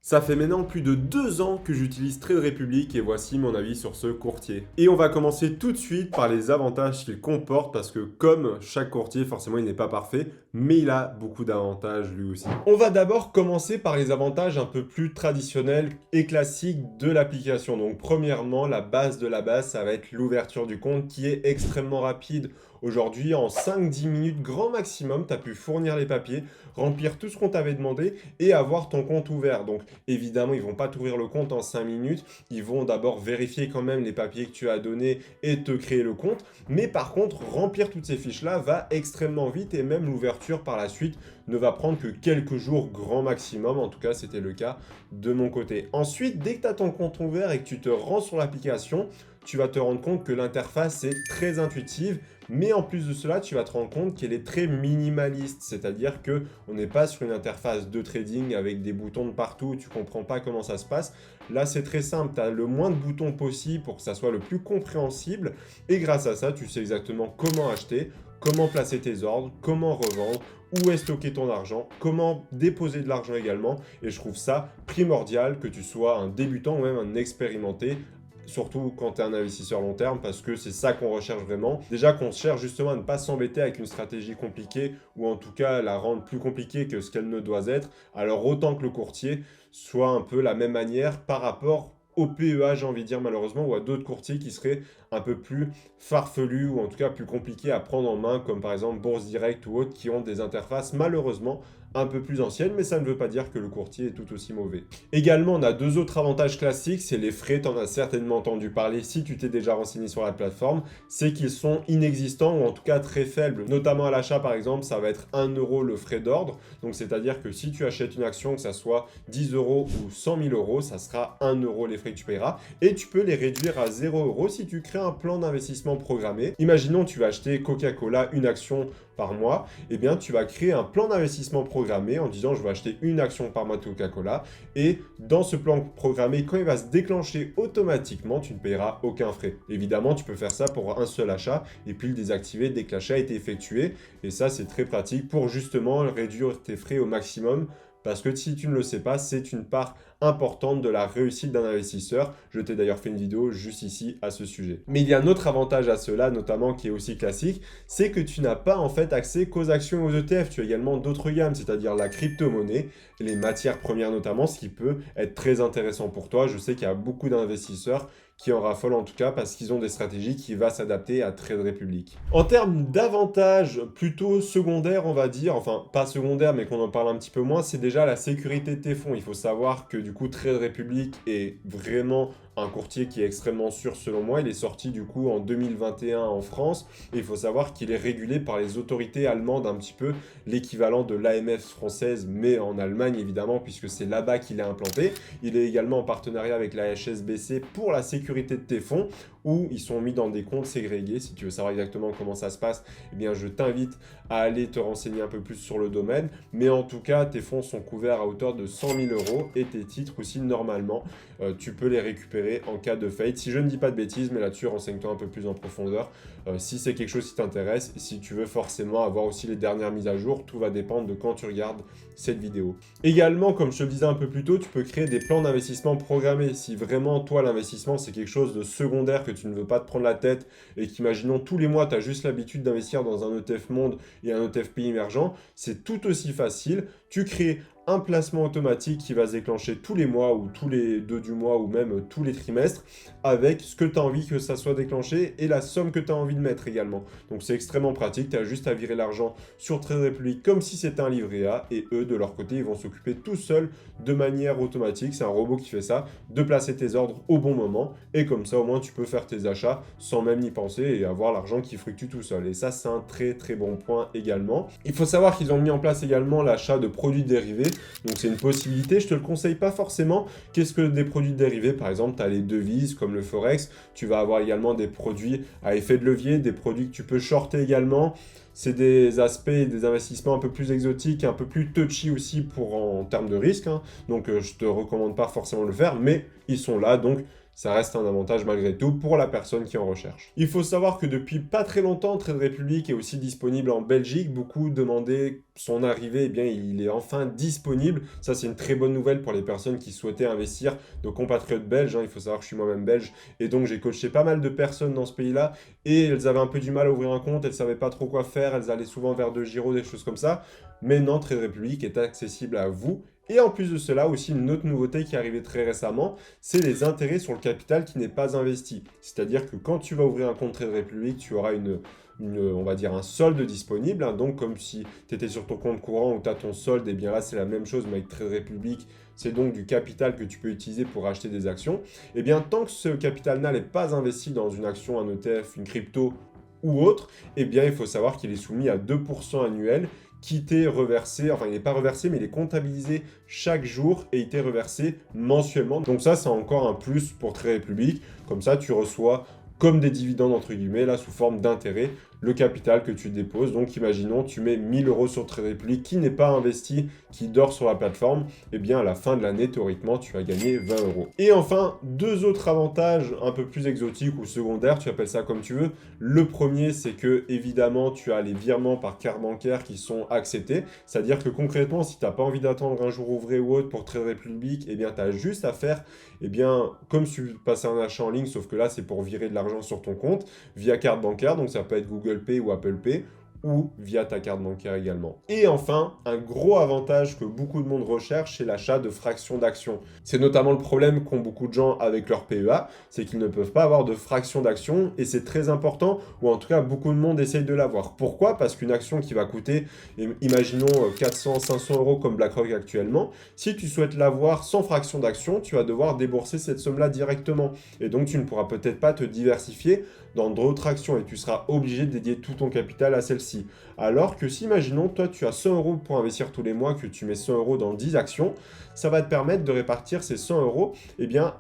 Ça fait maintenant plus de 2 ans que j'utilise Trade Republic et voici mon avis sur ce courtier. Et on va commencer tout de suite par les avantages qu'il comporte parce que comme chaque courtier, forcément il n'est pas parfait, mais il a beaucoup d'avantages lui aussi. On va d'abord commencer par les avantages un peu plus traditionnels et classiques de l'application. Donc premièrement, la base de la base, ça va être l'ouverture du compte qui est extrêmement rapide. Aujourd'hui, en 5-10 minutes grand maximum, tu as pu fournir les papiers, remplir tout ce qu'on t'avait demandé et avoir ton compte ouvert. Donc évidemment, ils vont pas t'ouvrir le compte en 5 minutes. Ils vont d'abord vérifier quand même les papiers que tu as donnés et te créer le compte. Mais par contre, remplir toutes ces fiches-là va extrêmement vite et même l'ouverture par la suite ne va prendre que quelques jours grand maximum. En tout cas, c'était le cas de mon côté. Ensuite, dès que tu as ton compte ouvert et que tu te rends sur l'application, tu vas te rendre compte que l'interface est très intuitive, mais en plus de cela, tu vas te rendre compte qu'elle est très minimaliste, c'est-à-dire que on n'est pas sur une interface de trading avec des boutons de partout, tu comprends pas comment ça se passe. Là, c'est très simple, tu as le moins de boutons possible pour que ça soit le plus compréhensible, et grâce à ça, tu sais exactement comment acheter, comment placer tes ordres, comment revendre, où est stocker ton argent, comment déposer de l'argent également, et je trouve ça primordial que tu sois un débutant ou même un expérimenté, surtout quand tu es un investisseur long terme, parce que c'est ça qu'on recherche vraiment. Déjà qu'on cherche justement à ne pas s'embêter avec une stratégie compliquée, ou en tout cas la rendre plus compliquée que ce qu'elle ne doit être, alors autant que le courtier soit un peu la même manière par rapport au PEA, j'ai envie de dire malheureusement, ou à d'autres courtiers qui seraient un peu plus farfelus, ou en tout cas plus compliqués à prendre en main, comme par exemple Bourse Direct ou autres, qui ont des interfaces malheureusement un peu plus anciennes, mais ça ne veut pas dire que le courtier est tout aussi mauvais. Également, on a deux autres avantages classiques, c'est les frais, tu en as certainement entendu parler si tu t'es déjà renseigné sur la plateforme, c'est qu'ils sont inexistants ou en tout cas très faibles, notamment à l'achat par exemple, ça va être 1 euro le frais d'ordre, donc c'est-à-dire que si tu achètes une action, que ça soit 10 euros ou 100 000 euros, ça sera 1 euro les frais que tu paieras, et tu peux les réduire à 0 euros si tu crées un plan d'investissement programmé. Imaginons tu vas acheter Coca-Cola, une action par mois, eh bien tu vas créer un plan d'investissement programmé en disant je vais acheter une action par mois de Coca-Cola et dans ce plan programmé, quand il va se déclencher automatiquement, tu ne paieras aucun frais. Évidemment, tu peux faire ça pour un seul achat et puis le désactiver dès que l'achat a été effectué et ça c'est très pratique pour justement réduire tes frais au maximum. Parce que si tu ne le sais pas, c'est une part importante de la réussite d'un investisseur. Je t'ai d'ailleurs fait une vidéo juste ici à ce sujet. Mais il y a un autre avantage à cela, notamment qui est aussi classique, c'est que tu n'as pas en fait accès qu'aux actions et aux ETF. Tu as également d'autres gammes, c'est-à-dire la crypto-monnaie, les matières premières notamment, ce qui peut être très intéressant pour toi. Je sais qu'il y a beaucoup d'investisseurs qui en raffolent en tout cas parce qu'ils ont des stratégies qui vont s'adapter à Trade Republic. En termes d'avantages plutôt secondaires, on va dire, enfin pas secondaires mais qu'on en parle un petit peu moins, c'est déjà la sécurité de tes fonds. Il faut savoir que du coup Trade Republic est vraiment un courtier qui est extrêmement sûr selon moi. Il est sorti du coup en 2021 en France et il faut savoir qu'il est régulé par les autorités allemandes, un petit peu l'équivalent de l'AMF française mais en Allemagne évidemment puisque c'est là-bas qu'il est implanté. Il est également en partenariat avec la HSBC pour la sécurité de tes fonds où ils sont mis dans des comptes ségrégés. Si tu veux savoir exactement comment ça se passe, eh bien je t'invite à aller te renseigner un peu plus sur le domaine. Mais en tout cas, tes fonds sont couverts à hauteur de 100 000 euros et tes titres aussi normalement, tu peux les récupérer en cas de faillite. Si je ne dis pas de bêtises, mais là-dessus, renseigne-toi un peu plus en profondeur. Si c'est quelque chose qui t'intéresse, si tu veux forcément avoir aussi les dernières mises à jour, tout va dépendre de quand tu regardes cette vidéo. Également, comme je te le disais un peu plus tôt, tu peux créer des plans d'investissement programmés. Si vraiment, toi, l'investissement, c'est quelque chose de secondaire que tu ne veux pas te prendre la tête et qu'imaginons tous les mois, tu as juste l'habitude d'investir dans un ETF monde et un ETF pays émergent, c'est tout aussi facile. Tu crées un placement automatique qui va se déclencher tous les mois ou tous les 2 du mois ou même tous les trimestres avec ce que tu as envie que ça soit déclenché et la somme que tu as envie de mettre également. Donc c'est extrêmement pratique, tu as juste à virer l'argent sur Trade Republic comme si c'était un livret A et eux de leur côté ils vont s'occuper tout seuls de manière automatique, c'est un robot qui fait ça, de placer tes ordres au bon moment et comme ça au moins tu peux faire tes achats sans même y penser et avoir l'argent qui fluctue tout seul. Et ça c'est un très très bon point également. Il faut savoir qu'ils ont mis en place également l'achat de produits dérivés. Donc c'est une possibilité, je te le conseille pas forcément. Qu'est-ce que des produits dérivés? Par exemple, tu as les devises comme le Forex, tu vas avoir également des produits à effet de levier, des produits que tu peux shorter également. c'est des aspects, des investissements un peu plus exotiques, un peu plus touchy aussi en termes de risque, hein. Donc je te recommande pas forcément de le faire, mais ils sont là, donc ça reste un avantage malgré tout pour la personne qui en recherche. Il faut savoir que depuis pas très longtemps, Trade Republic est aussi disponible en Belgique. Beaucoup demandaient son arrivée, eh bien il est enfin disponible. Ça c'est une très bonne nouvelle pour les personnes qui souhaitaient investir, nos compatriotes belges, hein. Il faut savoir que je suis moi-même belge, et donc j'ai coaché pas mal de personnes dans ce pays-là, et elles avaient un peu du mal à ouvrir un compte, elles savaient pas trop quoi faire, elles allaient souvent vers de Giro, des choses comme ça. Maintenant, Trade Republic est accessible à vous. Et en plus de cela, aussi une autre nouveauté qui est arrivée très récemment, c'est les intérêts sur le capital qui n'est pas investi. C'est-à-dire que quand tu vas ouvrir un compte Trade Republic, tu auras on va dire un solde disponible, hein. Donc comme si tu étais sur ton compte courant où tu as ton solde, et bien là c'est la même chose, mais avec Trade Republic, c'est donc du capital que tu peux utiliser pour acheter des actions. Et bien tant que ce capital-là n'est pas investi dans une action, un ETF, une crypto ou autre, eh bien il faut savoir qu'il est soumis à 2% annuel qui t'est reversé, enfin il n'est pas reversé, mais il est comptabilisé chaque jour et il t'est reversé mensuellement. Donc ça, c'est encore un plus pour Trade Republic. Comme ça, tu reçois comme des dividendes, entre guillemets, là, sous forme d'intérêt, le capital que tu déposes. Donc imaginons, tu mets 1000 euros sur Trade Republic qui n'est pas investi, qui dort sur la plateforme, et bien à la fin de l'année, théoriquement, tu vas gagner 20 euros. Et enfin, deux autres avantages un peu plus exotiques ou secondaires, tu appelles ça comme tu veux. Le premier, c'est que évidemment, tu as les virements par carte bancaire qui sont acceptés. C'est-à-dire que concrètement, si tu n'as pas envie d'attendre un jour ouvré ou autre pour Trade Republic, eh bien tu as juste à faire, eh bien, comme si tu passais un achat en ligne, sauf que là, c'est pour virer de l'argent sur ton compte via carte bancaire, donc ça peut être Google Pay ou Apple Pay, ou via ta carte bancaire également. Et enfin, un gros avantage que beaucoup de monde recherche, c'est l'achat de fractions d'actions. C'est notamment le problème qu'ont beaucoup de gens avec leur PEA, c'est qu'ils ne peuvent pas avoir de fractions d'actions, et c'est très important, ou en tout cas beaucoup de monde essaye de l'avoir. Pourquoi? Parce qu'une action qui va coûter, imaginons 400, 500 euros comme BlackRock actuellement, si tu souhaites l'avoir sans fraction d'action, tu vas devoir débourser cette somme-là directement. Et donc tu ne pourras peut-être pas te diversifier dans d'autres actions et tu seras obligé de dédier tout ton capital à celle-ci. Alors que si, imaginons, toi, tu as 100 euros pour investir tous les mois, que tu mets 100 euros dans 10 actions, ça va te permettre de répartir ces 100 euros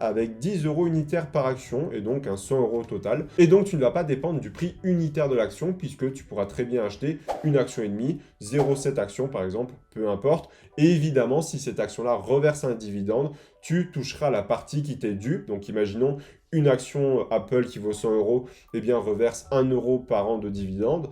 avec 10 euros unitaires par action et donc un 100 euros total. Et donc, tu ne vas pas dépendre du prix unitaire de l'action puisque tu pourras très bien acheter une action et demie, 0,7 actions par exemple, peu importe. Et évidemment, si cette action-là reverse un dividende, tu toucheras la partie qui t'est due. Donc, imaginons une action Apple qui vaut 100 euros, reverse 1 euro par an de dividende.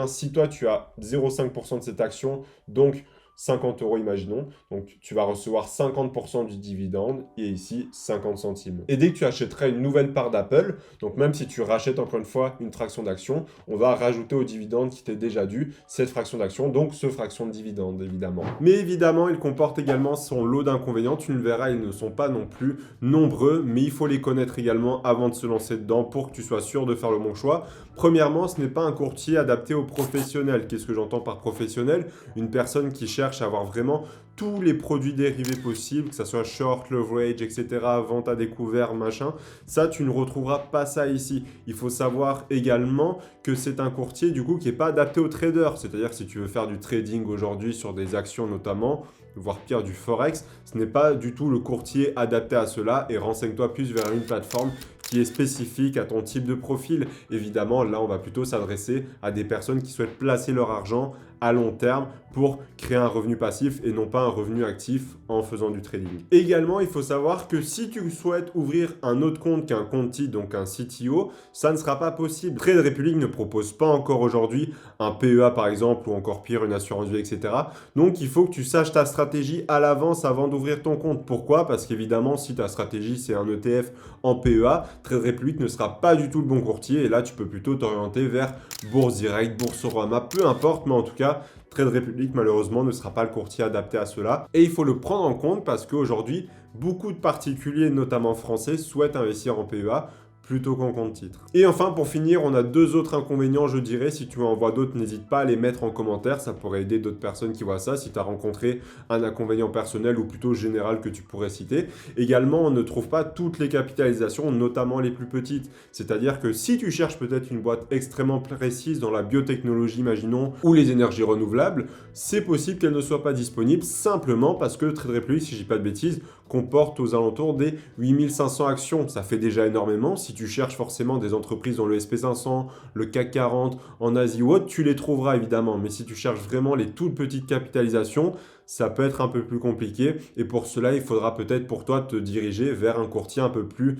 Si toi, tu as 0,5% de cette action, donc 50 euros, imaginons. Donc, tu vas recevoir 50% du dividende et ici 50 centimes. Et dès que tu achèteras une nouvelle part d'Apple, donc même si tu rachètes encore une fois une fraction d'action, on va rajouter au dividende qui t'est déjà dû cette fraction d'action, donc ce fraction de dividende évidemment. Mais évidemment, il comporte également son lot d'inconvénients. Tu le verras, ils ne sont pas non plus nombreux, mais il faut les connaître également avant de se lancer dedans pour que tu sois sûr de faire le bon choix. Premièrement, ce n'est pas un courtier adapté aux professionnels. Qu'est-ce que j'entends par professionnel? Une personne qui cherche à avoir vraiment tous les produits dérivés possibles, que ce soit short, leverage, etc., vente à découvert, machin. Ça, tu ne retrouveras pas ça ici. Il faut savoir également que c'est un courtier du coup qui n'est pas adapté aux traders. C'est-à-dire que si tu veux faire du trading aujourd'hui sur des actions notamment, voire pire du forex, ce n'est pas du tout le courtier adapté à cela et renseigne-toi plus vers une plateforme qui est spécifique à ton type de profil. Évidemment, là, on va plutôt s'adresser à des personnes qui souhaitent placer leur argent à long terme pour créer un revenu passif et non pas un revenu actif en faisant du trading. Également, il faut savoir que si tu souhaites ouvrir un autre compte qu'un compte titre, donc un CTO, ça ne sera pas possible. Trade Republic ne propose pas encore aujourd'hui un PEA par exemple ou encore pire une assurance vie, etc. Donc, il faut que tu saches ta stratégie à l'avance avant d'ouvrir ton compte. Pourquoi? Parce qu'évidemment, si ta stratégie c'est un ETF en PEA, Trade Republic ne sera pas du tout le bon courtier et là, tu peux plutôt t'orienter vers Bourse Direct, Boursorama, peu importe, mais en tout cas, Trade Republic, malheureusement, ne sera pas le courtier adapté à cela. Et il faut le prendre en compte parce qu'aujourd'hui, beaucoup de particuliers, notamment français, souhaitent investir en PEA plutôt qu'en compte titre. Et enfin, pour finir, on a deux autres inconvénients, je dirais. Si tu en vois d'autres, n'hésite pas à les mettre en commentaire. Ça pourrait aider d'autres personnes qui voient ça. Si tu as rencontré un inconvénient personnel ou plutôt général que tu pourrais citer. Également, on ne trouve pas toutes les capitalisations, notamment les plus petites. C'est-à-dire que si tu cherches peut-être une boîte extrêmement précise dans la biotechnologie, imaginons, ou les énergies renouvelables, c'est possible qu'elle ne soit pas disponible simplement parce que Trade Republic, si je dis pas de bêtises, comporte aux alentours des 8500 actions. Ça fait déjà énormément. Si si tu cherches forcément des entreprises dans le SP500, le CAC 40, en Asie ou autre, tu les trouveras évidemment. Mais si tu cherches vraiment les toutes petites capitalisations, ça peut être un peu plus compliqué. Et pour cela, il faudra peut-être pour toi te diriger vers un courtier un peu plus,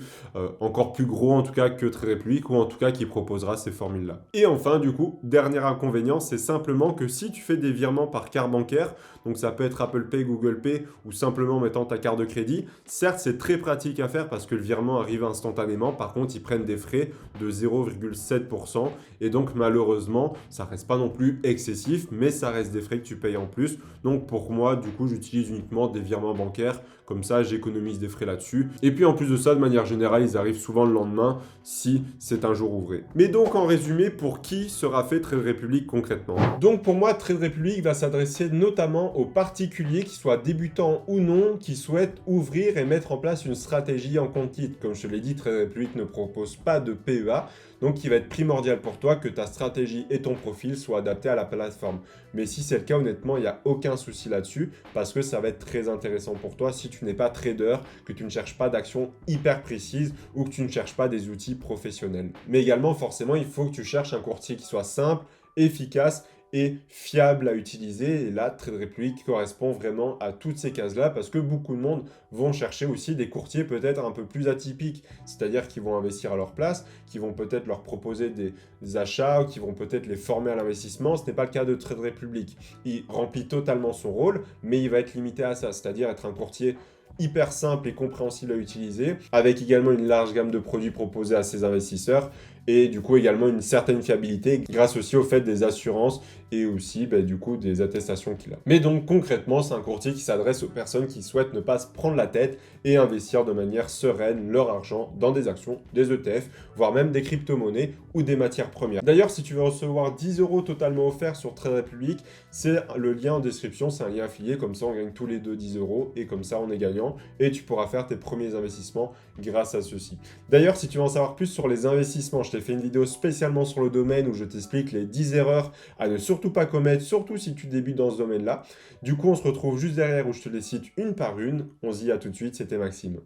encore plus gros en tout cas que Trade Republic, ou en tout cas qui proposera ces formules-là. Et enfin, du coup, dernier inconvénient, c'est simplement que si tu fais des virements par carte bancaire, donc ça peut être Apple Pay, Google Pay ou simplement mettant ta carte de crédit, certes c'est très pratique à faire parce que le virement arrive instantanément, par contre ils prennent des frais de 0,7% et donc malheureusement ça reste pas non plus excessif, mais ça reste des frais que tu payes en plus. Donc pour moi, du coup, j'utilise uniquement des virements bancaires. Comme ça, j'économise des frais là-dessus. Et puis en plus de ça, de manière générale, ils arrivent souvent le lendemain si c'est un jour ouvré. Mais donc en résumé, pour qui sera fait Trade Republic concrètement? Donc pour moi, Trade Republic va s'adresser notamment aux particuliers qui soient débutants ou non, qui souhaitent ouvrir et mettre en place une stratégie en compte titre. Comme je te l'ai dit, Trade Republic ne propose pas de PEA. Donc, il va être primordial pour toi que ta stratégie et ton profil soient adaptés à la plateforme. Mais si c'est le cas, honnêtement, il n'y a aucun souci là-dessus parce que ça va être très intéressant pour toi si tu n'es pas trader, que tu ne cherches pas d'action hyper précise ou que tu ne cherches pas des outils professionnels. Mais également, forcément, il faut que tu cherches un courtier qui soit simple, efficace et fiable à utiliser. Et là, Trade Republic correspond vraiment à toutes ces cases-là parce que beaucoup de monde vont chercher aussi des courtiers peut-être un peu plus atypiques, c'est-à-dire qui vont investir à leur place, qui vont peut-être leur proposer des achats ou qui vont peut-être les former à l'investissement. Ce n'est pas le cas de Trade Republic. Il remplit totalement son rôle, mais il va être limité à ça, c'est-à-dire être un courtier hyper simple et compréhensible à utiliser, avec également une large gamme de produits proposés à ses investisseurs et du coup également une certaine fiabilité grâce aussi au fait des assurances et aussi du coup des attestations qu'il a. Mais donc concrètement, c'est un courtier qui s'adresse aux personnes qui souhaitent ne pas se prendre la tête et investir de manière sereine leur argent dans des actions, des ETF, voire même des crypto-monnaies ou des matières premières. D'ailleurs, si tu veux recevoir 10 € totalement offerts sur Trade Republic, c'est le lien en description, c'est un lien affilié, comme ça on gagne tous les deux 10 € et comme ça on est gagnant et tu pourras faire tes premiers investissements grâce à ceci. D'ailleurs, si tu veux en savoir plus sur les investissements, je t'ai fait une vidéo spécialement sur le domaine où je t'explique les 10 erreurs à ne surtout pas commettre, surtout si tu débutes dans ce domaine-là. Du coup, on se retrouve juste derrière où je te les cite une par une. On se dit à tout de suite, c'était Maxime.